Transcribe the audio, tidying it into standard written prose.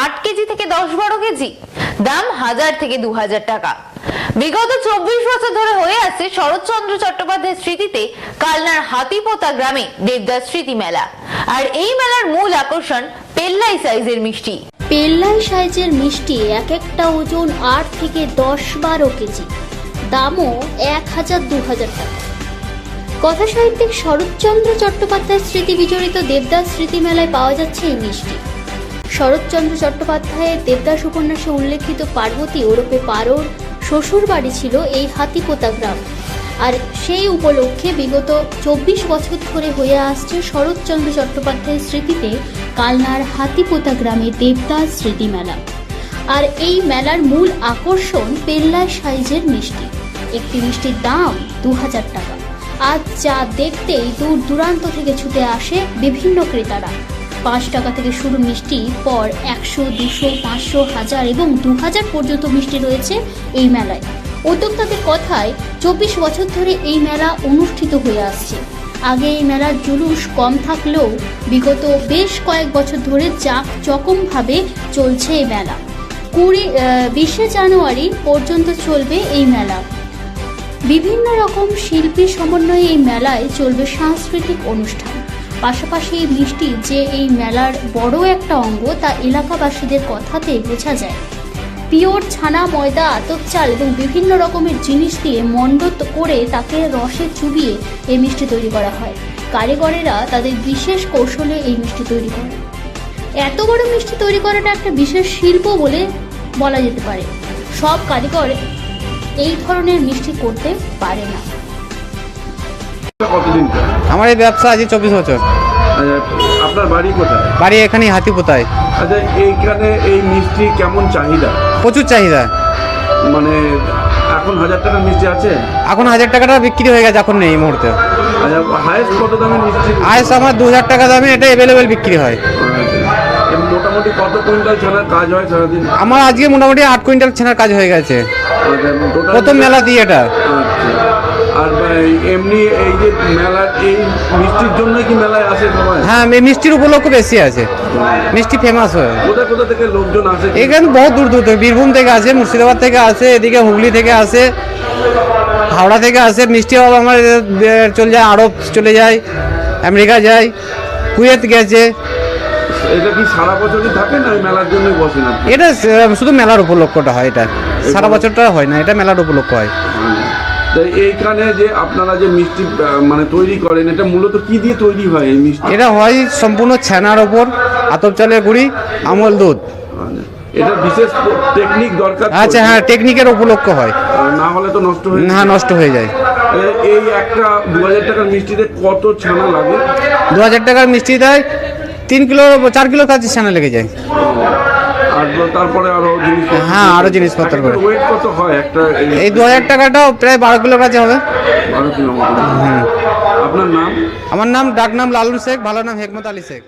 8 KG থেকে 10-12 KG, দাম 1000 থেকে 2000 টাকা। বিগত 24 বছর ধরে হয়ে আসছে শরৎচন্দ্র চট্টোপাধ্যায়ের স্মৃতিতে কালনার হাতিপোতা গ্রামে দেবদাস স্মৃতি মেলা। আর এই মেলার মূল আকর্ষণ পেল্লাই সাইজের মিষ্টি। পেল্লাই সাইজের মিষ্টি এক একটা ওজন 8 থেকে 10-12 কেজি, দামও 1000-2000 টাকা। কথা সাহিত্যিক শরৎচন্দ্র চট্টোপাধ্যায়ের স্মৃতি বিজড়িত দেবদাস স্মৃতি মেলায় পাওয়া যাচ্ছে এই মিষ্টি। শরৎচন্দ্র চট্টোপাধ্যায়ের দেবদাস উপন্যাসে উল্লেখিত পার্বতী ওরফে পারোর শ্বশুর বাড়ি ছিল এই হাতিপোতা গ্রাম। আর সেই উপলক্ষে বিগত 24 বছর ধরে হয়ে আসছে শরৎচন্দ্র চট্টোপাধ্যায়ের স্মৃতিতে কালনার হাতিপোতা গ্রামে দেবদাস স্মৃতি মেলা। আর এই মেলার মূল আকর্ষণ পেল্লাই সাইজের মিষ্টি। একটি মিষ্টির দাম 2000 টাকা। আজ যা দেখতেই দূর দূরান্ত থেকে ছুটে আসে বিভিন্ন ক্রেতারা। 5 টাকা থেকে শুরু মিষ্টি, পর 100, 200, 500, 1000 এবং 2000 পর্যন্ত মিষ্টি রয়েছে এই মেলায়। উদ্যোক্তাদের কথায় 24 বছর ধরে এই মেলা অনুষ্ঠিত হয়ে আসছে। আগে এই মেলার জুলুস কম থাকলেও বিগত বেশ কয়েক বছর ধরে জাঁকজমকভাবে চলছে এই মেলা। 20 জানুয়ারি পর্যন্ত চলবে এই মেলা। বিভিন্ন রকম শিল্পী সমন্বয়ে এই মেলায় চলবে সাংস্কৃতিক অনুষ্ঠান। পাশাপাশি এই মিষ্টি যে এই মেলার বড় একটা অঙ্গ তা এলাকাবাসীদের কথাতে বোঝা যায়। পিওর ছানা, ময়দা, আতপ চাল এবং বিভিন্ন রকমের জিনিস দিয়ে মণ্ড করে তাকে রসে চুবিয়ে এই মিষ্টি তৈরি করা হয়। কারিগরেরা তাদের বিশেষ কৌশলে এই মিষ্টি তৈরি করে। এত বড় মিষ্টি তৈরি করাটা একটা বিশেষ শিল্প বলে বলা যেতে পারে। সব কারিগর এই ধরনের মিষ্টি করতে পারে না। আমার এই ব্যবসা আছে 24 বছর। আপনার বাড়ি কোথায়? বাড়ি এখানেই হাতিপোতায়। আচ্ছা, এইখানে এই মিষ্টি কেমন চাহিদা? প্রচুর চাহিদা। মানে এখন 1000 টাকার মিষ্টি আছে? এখন 1000 টাকাটা বিক্রি হয়ে গেছে, এখন নেই এই মুহূর্তে। আচ্ছা, হাইস্ট কত দামের মিষ্টি? হাইস্ট আমার 2000 টাকা দামে এটা অ্যাভেলেবেল বিক্রি হয়। মোটামুটি কত কুইন্টাল ছানার কাজ হয় সারাদিন? আমার আজকে মোটামুটি 8 কুইন্টাল ছানার কাজ হয়ে গেছে প্রথম মেলা দিয়ে এটা। আর এমনি এই যে মেলার এই মিষ্টির জন্য কি মেলায় আসে সবাই? হ্যাঁ, মিষ্টির উপলক্ষ বেশি আছে, মিষ্টি ফেমাস হয়। কোথা কোথা থেকে লোকজন আসে? এখানে বহু দূর দূর থেকে, বীরভূম থেকে আসে, মুর্শিদাবাদ থেকে আসে, এদিকে হুগলি থেকে আসে, হাওড়া থেকে আসে। মিষ্টি আমার চলে যায়, আরব চলে যায়, আমেরিকা যায়, কুয়েত গেছে। এটা কি সারা বছরই থাকে না মেলার জন্যই বসে না? এটা শুধু মেলার উপলক্ষটা হয়, এটা সারা বছরটা হয় না, এটা মেলার উপলক্ষ হয়। এইখানে যে আপনারা যে মিষ্টি মানে তৈরি করেন, এটা মূলত কি দিয়ে তৈরি হয় এই মিষ্টি? এটা হয় সম্পূর্ণ ছানার ওপর, আতপ চালের গুঁড়ি, আমল দুধ। এটা বিশেষ টেকনিক দরকার। আচ্ছা, হ্যাঁ, টেকনিকের উপলক্ষ হয়, না হলে তো নষ্ট হয়ে যায়। হ্যাঁ, নষ্ট হয়ে যায়। এই একটা 2000 টাকার মিষ্টিতে কত ছানা লাগে? 2000 টাকার মিষ্টি দেয় 3 কিলো 4 কিলো কাছে ছানা লেগে যায়। আর তারপরে আরো জিনিস? হ্যাঁ, আরো জিনিসপত্র করে। ওয়েট কত হয় একটা? এই 2000 টাকাটাও প্রায় 12 কিলো কাছে হবে। 12 কিলো মতো। আপনার নাম? আমার নাম, ডাক নাম লালু শেখ, ভালো নাম হেকমত আলী শেখ।